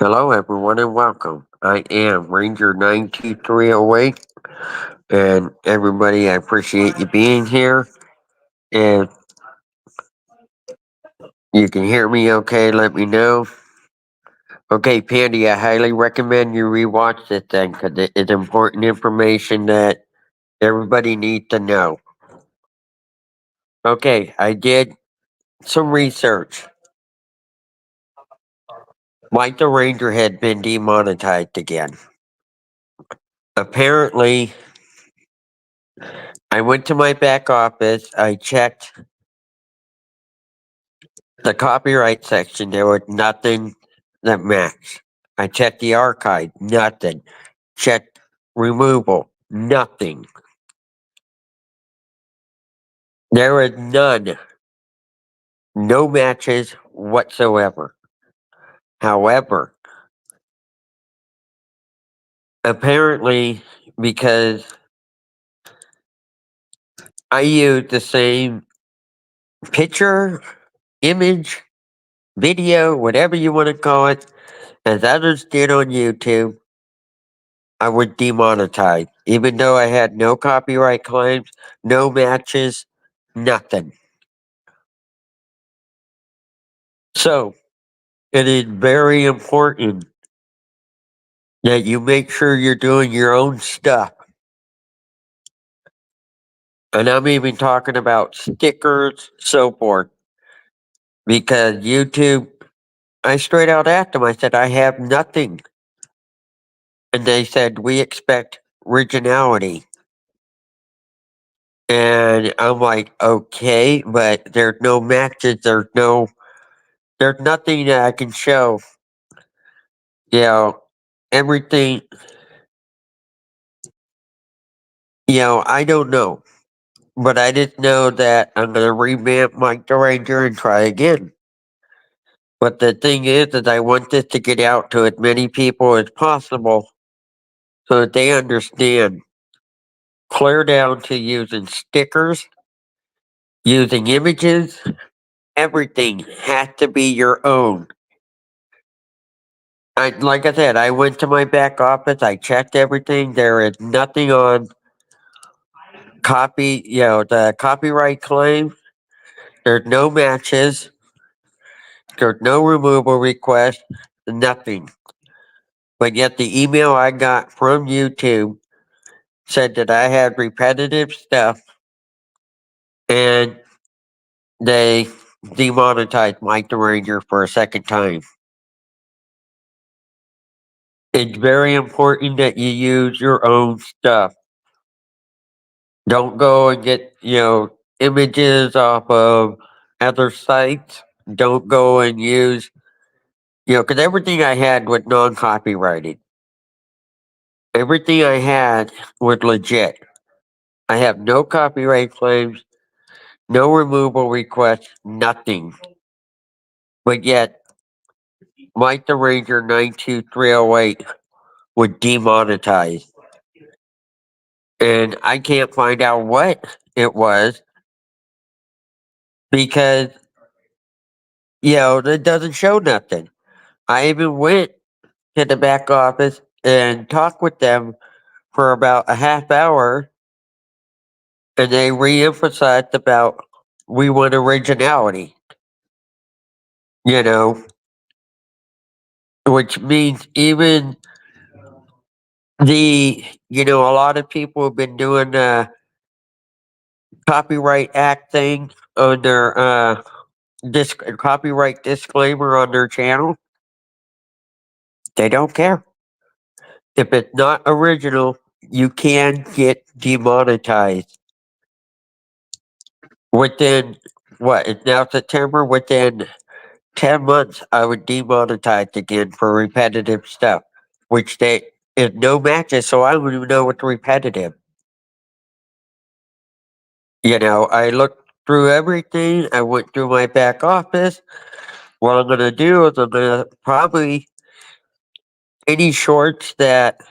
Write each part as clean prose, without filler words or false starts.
Hello, everyone, and welcome. I am Ranger 92308, and everybody, I appreciate you being here. And you can hear me okay, let me know. Okay, Pandy, I highly recommend you rewatch this thing because it is important information that everybody needs to know. Okay, I did some research. Mike the Ranger had been demonetized again. Apparently, I went to my back office, I checked the copyright section, there was nothing that matched. I checked the archive, nothing. Checked removal, nothing. There was none. No matches whatsoever. However, apparently, because I used the same picture, image, video, whatever you want to call it, as others did on YouTube, I was demonetized, even though I had no copyright claims, no matches, nothing. So, it is very important that you make sure you're doing your own stuff. And I'm even talking about stickers, so forth, because YouTube, I straight out asked them, I said, I have nothing. And they said, we expect originality. And I'm like, okay, but there's no matches, there's nothing that I can show. You know, everything, I don't know. But I just know that I'm gonna revamp Mike the Ranger and try again. But the thing is I want this to get out to as many people as possible so that they understand. Clear down to using stickers, using images, everything has to be your own. Like I said, I went to my back office, I checked everything. There is nothing on the copyright claim. There's no matches. There's no removal request. Nothing. But yet the email I got from YouTube said that I had repetitive stuff and they demonetized Mike the Ranger for a second time. It's very important that you use your own stuff. Don't go and get, images off of other sites. Don't go and use, because everything I had was non copyrighted. Everything I had was legit. I have no copyright claims, no removal requests, nothing. But yet, Mike the Ranger 92308 was demonetized. And I can't find out what it was because, it doesn't show nothing. I even went to the back office and talked with them for about a half hour, and they re-emphasized about we want originality, you know, which means even a lot of people have been doing the Copyright Act thing on their copyright disclaimer on their channel. They don't care. If it's not original, you can get demonetized. Within what? It's now September. Within 10 months, I would demonetize again for repetitive stuff, which they is no matches, so I don't even know what's repetitive. I looked through everything. I went through my back office. What I'm gonna do is I'm gonna probably any shorts that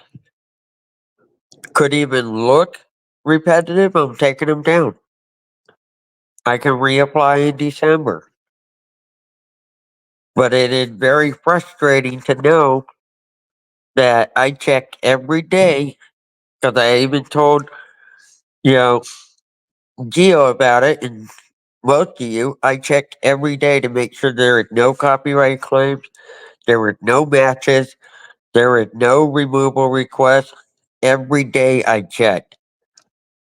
could even look repetitive, I'm taking them down. I can reapply in December. But it is very frustrating to know that I check every day because I even told, you know, Geo about it and most of you. I check every day to make sure there are no copyright claims, there were no matches, there were no removal requests. Every day I checked,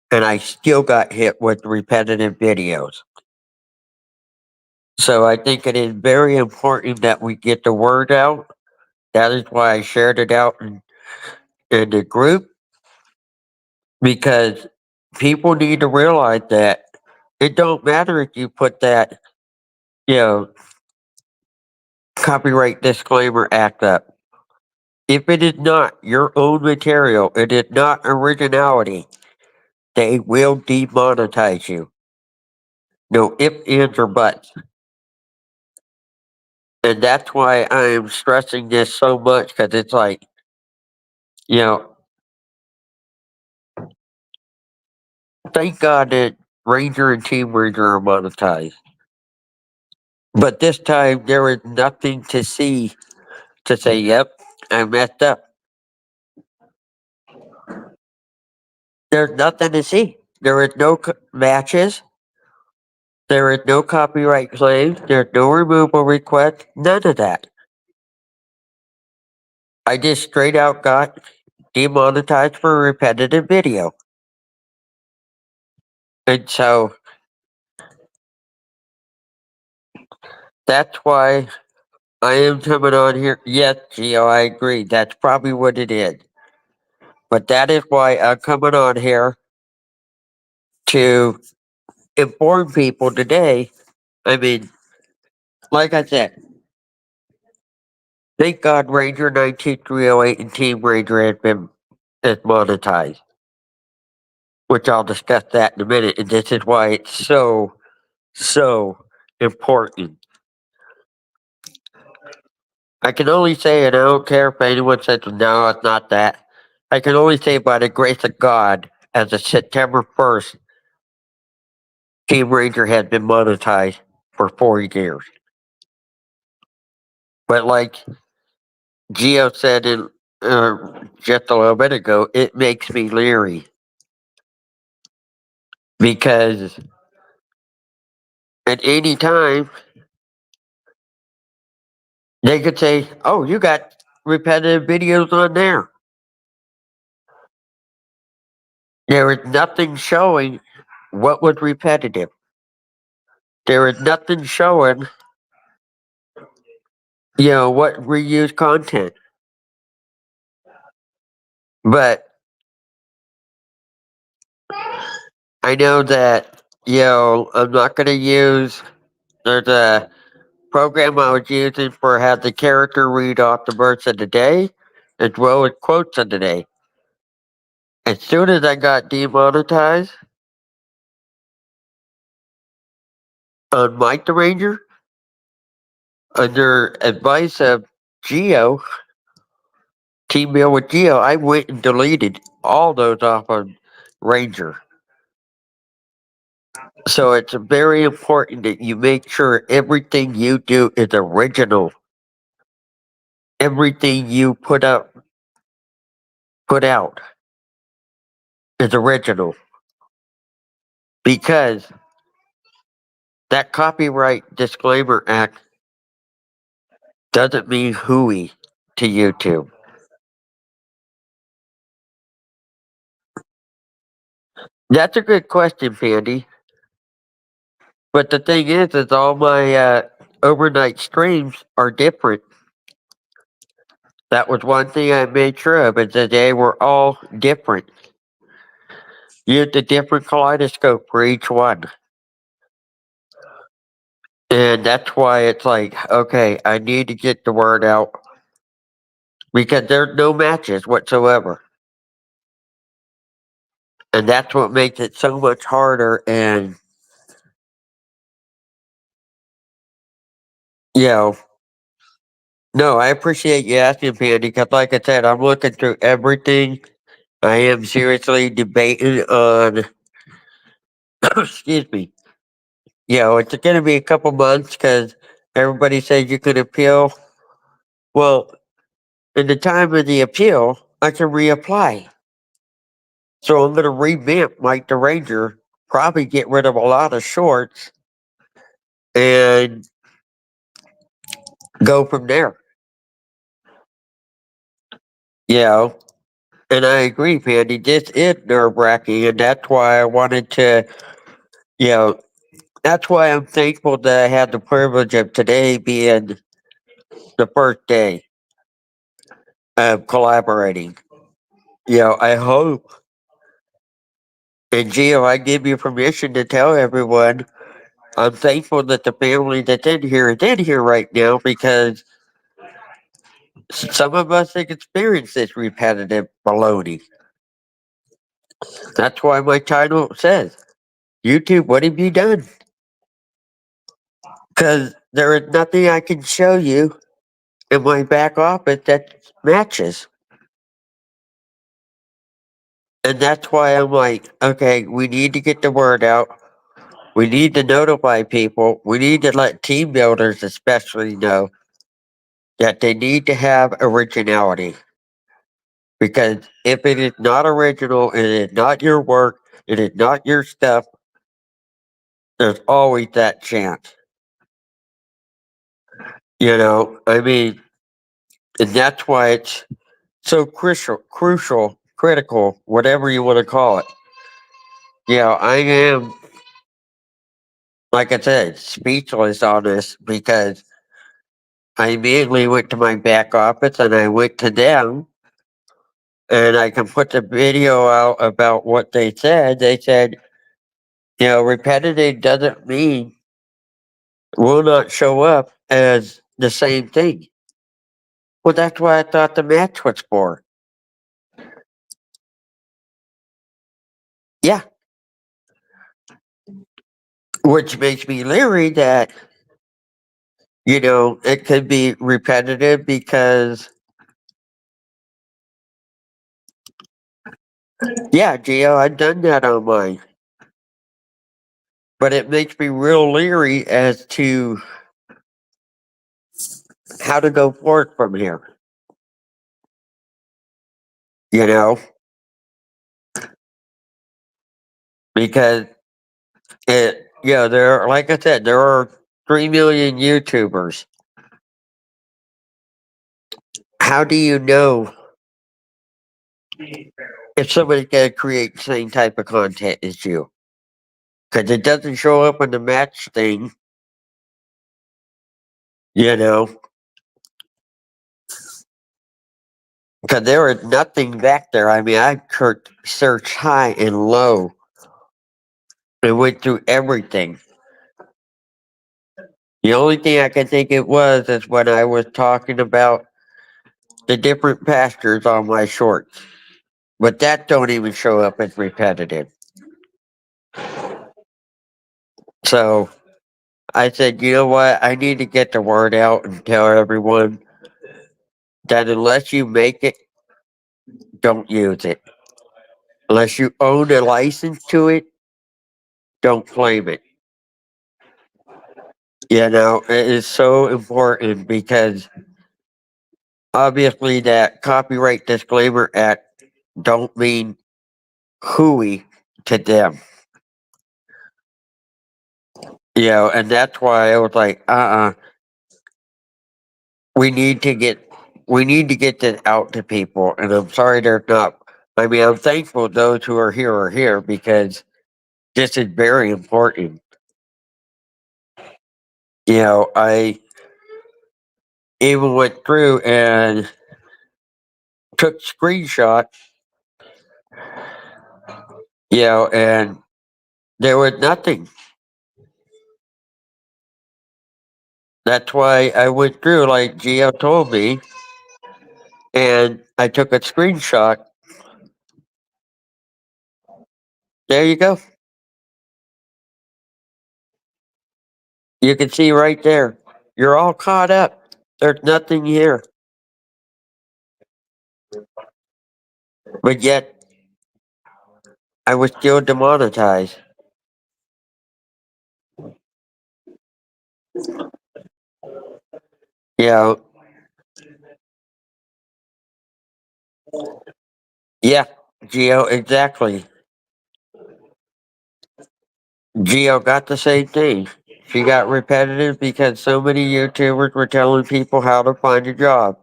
and I still got hit with repetitive videos. So I think it is very important that we get the word out. That is why I shared it out in the group, because people need to realize that it don't matter if you put that, you know, copyright disclaimer act up. If it is not your own material, it is not originality, they will demonetize you. No ifs, ands, or buts. And that's why I am stressing this so much, because it's like, you know, thank God that Ranger and Team Ranger are monetized. But this time there was nothing to see to say, yep, I messed up. There's nothing to see. There is no matches. There is no copyright claims. There's no removal request. None of that. I just straight out got demonetized for a repetitive video. And so that's why I am coming on here. Yes, Gio, I agree. That's probably what it is. But that is why I'm coming on here to inform people today. I mean, like I said, thank God Ranger 19308 and Team Ranger is monetized, which I'll discuss that in a minute. And this is why it's so important. I can only say, and I don't care if anyone says, no, it's not that. I can only say by the grace of God, as of September 1st, Team Ranger has been monetized for 4 years. But like Geo said just a little bit ago, it makes me leery. Because at any time, they could say, oh, you got repetitive videos on there. There is nothing showing what was repetitive. There is nothing showing, what reused content. But I know that, I'm not going to use, there's a program I was using for how the character read off the words of the day, as well as quotes of the day. As soon as I got demonetized on Mike the Ranger, under advice of Geo, Team Meal with Geo, I went and deleted all those off of Ranger. So it's very important that you make sure everything you do is original. Everything you put out is original. Because that copyright disclaimer act doesn't mean hooey to YouTube. That's a good question, Pandy. But the thing is all my overnight streams are different. That was one thing I made sure of, is that they were all different. Used a different kaleidoscope for each one. And that's why it's like, okay, I need to get the word out. Because there's no matches whatsoever. And that's what makes it so much harder. And, no, I appreciate you asking, Pandy, because like I said, I'm looking through everything. I am seriously debating on, excuse me. It's going to be a couple months because Everybody says you can appeal. Well, in the time of the appeal, I can reapply. So I'm going to revamp Mike the Ranger, probably get rid of a lot of shorts, and go from there. You know, and I agree, Pandy. This is nerve wracking, and that's why I wanted to, you know, that's why I'm thankful that I had the privilege of today being the first day of collaborating. I hope, and Gio, I give you permission to tell everyone I'm thankful that the family that's in here is in here right now because some of us have experienced this repetitive baloney. That's why my title says, YouTube, what have you done? Because there is nothing I can show you in my back office that matches. And that's why I'm like, okay, we need to get the word out. We need to notify people. We need to let team builders especially know that they need to have originality. Because if it is not original, it is not your work, it is not your stuff, there's always that chance. I mean, and that's why it's so crucial, critical, whatever you want to call it. I am, like I said, speechless on this because I immediately went to my back office and I went to them and I can put the video out about what they said. They said, repetitive doesn't mean will not show up as the same thing. Well, that's what I thought the match was for. Yeah. Which makes me leery that, it could be repetitive because, yeah, Gio, I've done that on mine. But it makes me real leery as to how to go forward from here. You know, because there, like I said, there are 3 million YouTubers. How do you know if somebody's gonna create the same type of content as you? Because it doesn't show up in the match thing. You know, because there is nothing back there. I mean, I searched high and low and went through everything. The only thing I can think it was is when I was talking about the different pastures on my shorts. But that don't even show up as repetitive. So I said, you know what? I need to get the word out and tell everyone that unless you make it, don't use it. Unless you own a license to it, don't claim it. It is so important because obviously that Copyright Disclaimer Act don't mean hooey to them. And that's why I was like, we need to get this out to people. And I'm sorry they're not. I mean, I'm thankful those who are here because this is very important. I even went through and took screenshots, and there was nothing. That's why I went through like Gio told me, and I took a screenshot. There you go. You can see right there. You're all caught up. There's nothing here. But yet, I was still demonetized. Yeah, yeah, Geo, exactly. Geo got the same thing. She got repetitive because so many YouTubers were telling people how to find a job.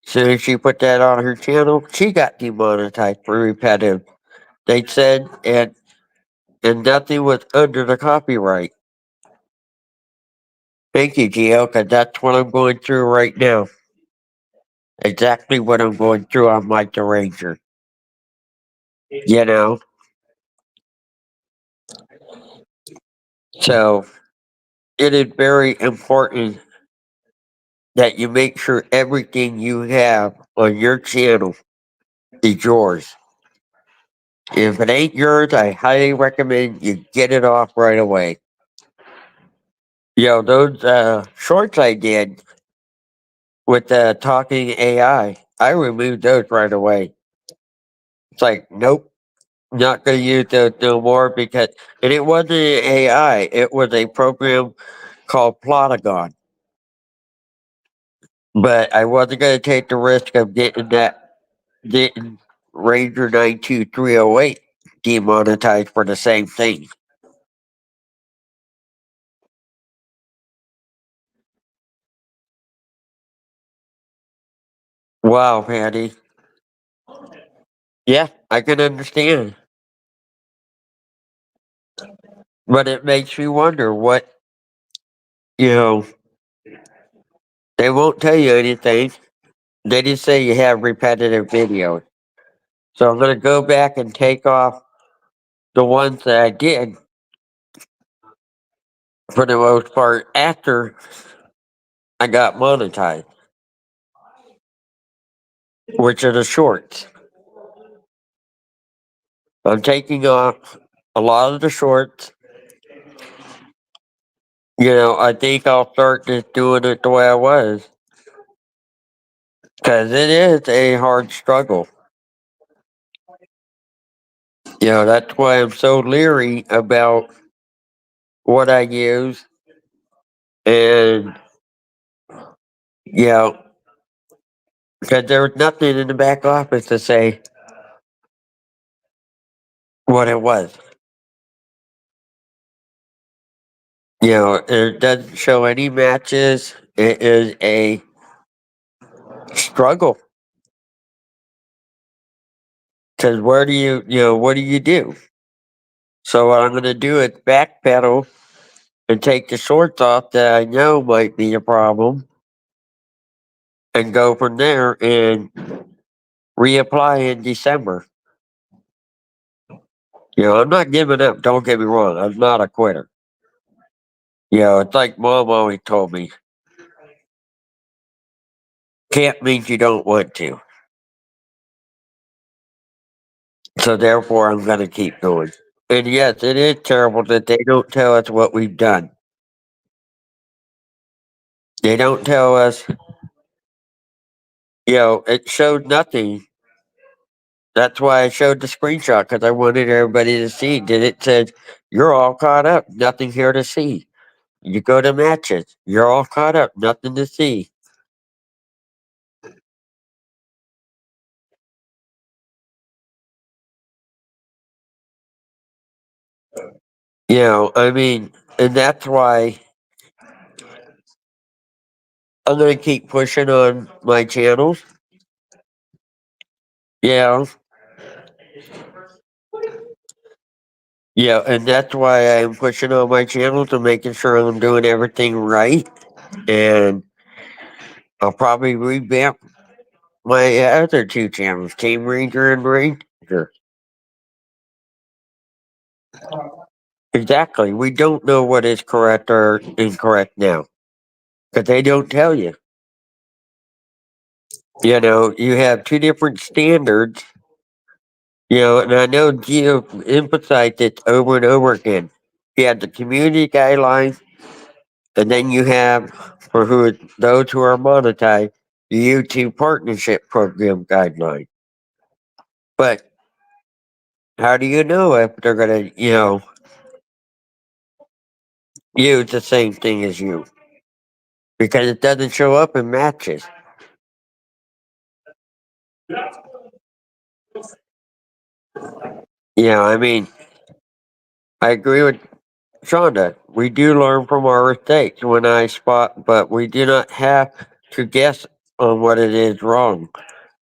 Soon as she put that on her channel, she got demonetized for repetitive. They said, and nothing was under the copyright. Thank you, Geo, because that's what I'm going through right now. Exactly what I'm going through on Mike the Ranger. You know, so it is very important that you make sure everything you have on your channel is yours. If it ain't yours, I highly recommend you get it off right away. Those shorts I did with the talking I removed those right away. It's like, nope, not going to use those no more because, and it wasn't an AI, it was a program called Plotagon. But I wasn't going to take the risk of getting Ranger 92308 demonetized for the same thing. Wow, Patty. Yeah, I can understand. But it makes me wonder you know, they won't tell you anything. They just say you have repetitive videos. So I'm going to go back and take off the ones that I did for the most part after I got monetized, which are the shorts. I'm taking off a lot of the shorts. I think I'll start just doing it the way I was because it is a hard struggle. That's why I'm so leery about what I use. And, you know, because there was nothing in the back office to say what it was. It doesn't show any matches. It is a struggle. Because what do you do? So what I'm going to do is backpedal and take the shorts off that I know might be a problem and go from there and reapply in December. I'm not giving up. Don't get me wrong. I'm not a quitter. It's like mom always told me, can't mean you don't want to. So therefore, I'm going to keep going. And yes, it is terrible that they don't tell us what we've done. They don't tell us, it showed nothing. That's why I showed the screenshot because I wanted everybody to see. Did it said, you're all caught up, nothing here to see. You go to matches, you're all caught up, nothing to see. I mean, and that's why I'm going to keep pushing on my channels. Yeah, yeah, and that's why I'm pushing on my channels and making sure I'm doing everything right. And I'll probably revamp my other two channels, Team Ranger and Ranger. Exactly. We don't know what is correct or incorrect now because they don't tell you. You have two different standards. And I know Geo emphasized it over and over again. You have the community guidelines, and then you have for those who are monetized, the YouTube partnership program guideline. But how do you know if they're gonna, use the same thing as you? because it doesn't show up in matches. Yeah, I mean, I agree with Shonda. We do learn from our mistakes when I spot, but we do not have to guess on what it is wrong.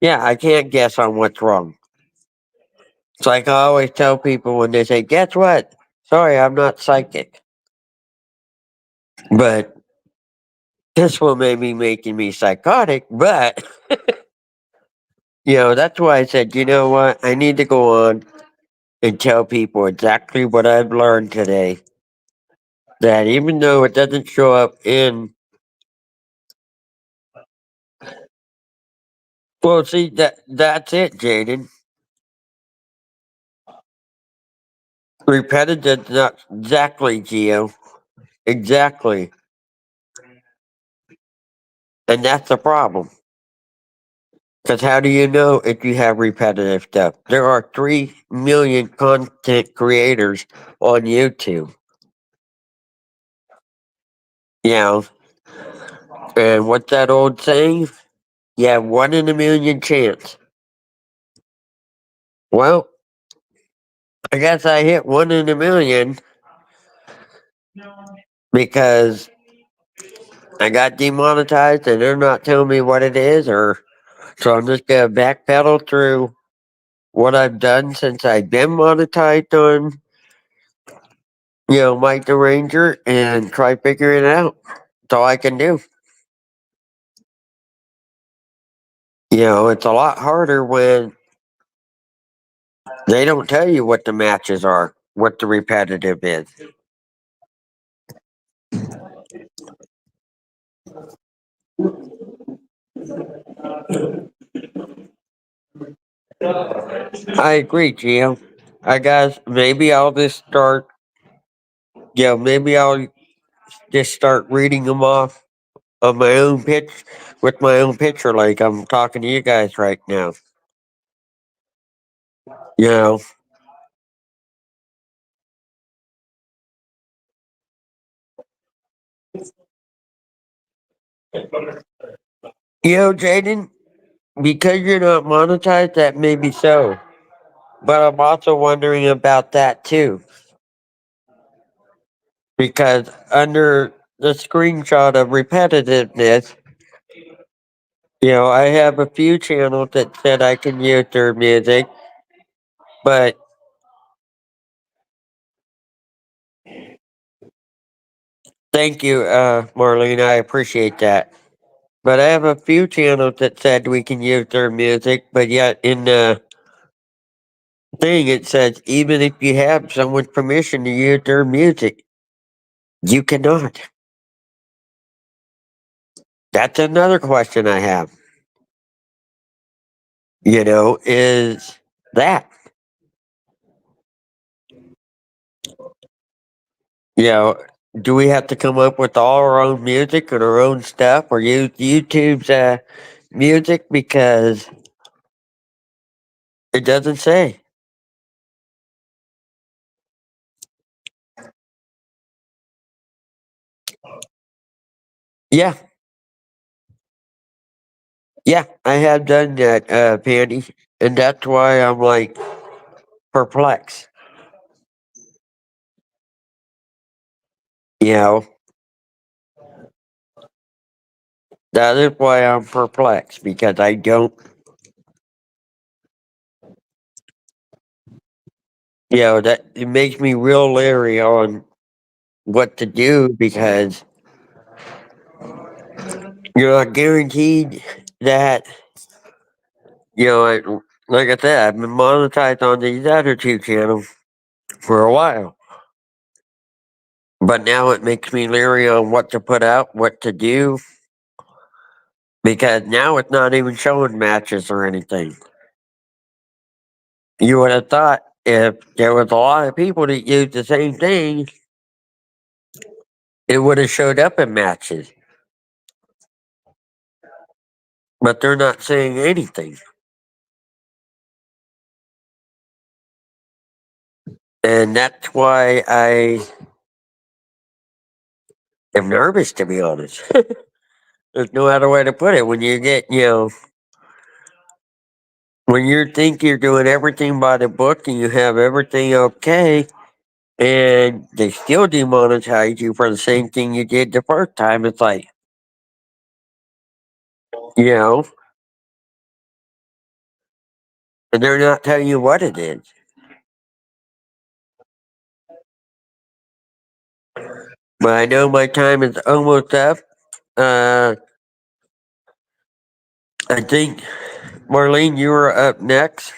Yeah, I can't guess on what's wrong. It's like I always tell people when they say, "Guess what?" Sorry, I'm not psychic. But this will may be making me psychotic, but that's why I said, you know what? I need to go on and tell people exactly what I've learned today. That even though it doesn't show up in, well, see that's it, Jaden. Repetitive, not exactly, Geo. Exactly, and that's the problem. Because how do you know if you have repetitive stuff? There are 3 million content creators on YouTube. You know, and what's that old saying? You have 1 in a million chance. Well, I guess I hit 1 in a million because I got demonetized and they're not telling me what it is, or so I'm just gonna backpedal through what I've done since I've been monetized on, Mike the Ranger and try figuring it out. That's all I can do. It's a lot harder when they don't tell you what the matches are, what the repetitive is. I agree, Gio. I guess maybe I'll just start. Maybe I'll just start reading them off of my own pitch with my own picture, like I'm talking to you guys right now. You know, Jaden, because you're not monetized, that may be so. But I'm also wondering about that too, because under the screenshot of repetitiveness, I have a few channels that said I can use their music, but thank you, Marlene, I appreciate that. But I have a few channels that said we can use their music, but yet in the thing it says even if you have someone's permission to use their music, you cannot. That's another question I have. Is that you know, do we have to come up with all our own music and our own stuff or use YouTube's music because it doesn't say? Yeah, yeah, I have done that, Pandy, and that's why I'm like perplexed. You know, that is why I'm perplexed because I don't. That it makes me real leery on what to do because you're not guaranteed that, like, like I said, I've been monetized on these other two channels for a while. But now it makes me leery on what to put out, what to do, because now it's not even showing matches or anything. You would have thought if there was a lot of people that used the same thing, it would have showed up in matches. But they're not saying anything. And that's why I am nervous, to be honest. There's no other way to put it. When you get, when you think you're doing everything by the book and you have everything okay, and they still demonetize you for the same thing you did the first time, it's like, you know, and they're not telling you what it is. But I know my time is almost up. Uh, I think, Marlene, you were up next.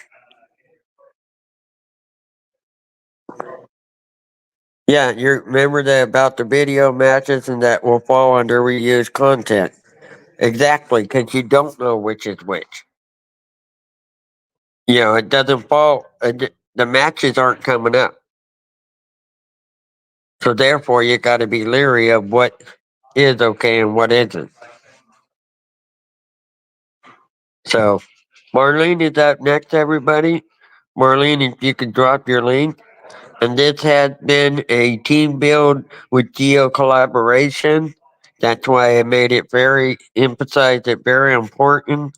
Yeah, you remember that about the video matches and that will fall under reused content. Exactly, because you don't know which is which. It doesn't fall. The matches aren't coming up, so therefore you got to be leery of what is okay and what isn't. So, Marlene is up next, everybody. Marlene, if you could drop your link. And this has been a team build with Geo collaboration. That's why I made it very emphasize it very important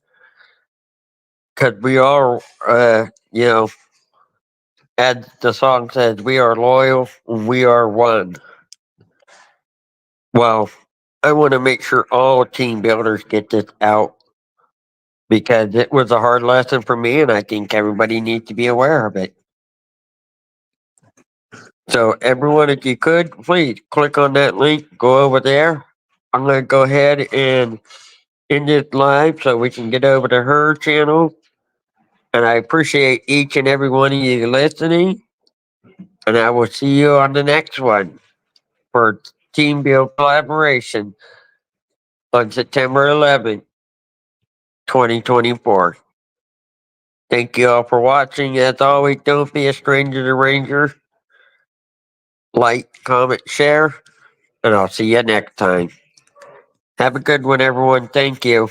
because we are, as the song says, we are loyal, we are one. Well, I want to make sure all team builders get this out because it was a hard lesson for me, and I think everybody needs to be aware of it. So, everyone, if you could, please click on that link, go over there. I'm going to go ahead and end this live so we can get over to her channel. And I appreciate each and every one of you listening. And I will see you on the next one for Team Build Collaboration on September 11th, 2024. Thank you all for watching. As always, don't be a stranger to Ranger. Like, comment, share, and I'll see you next time. Have a good one, everyone. Thank you.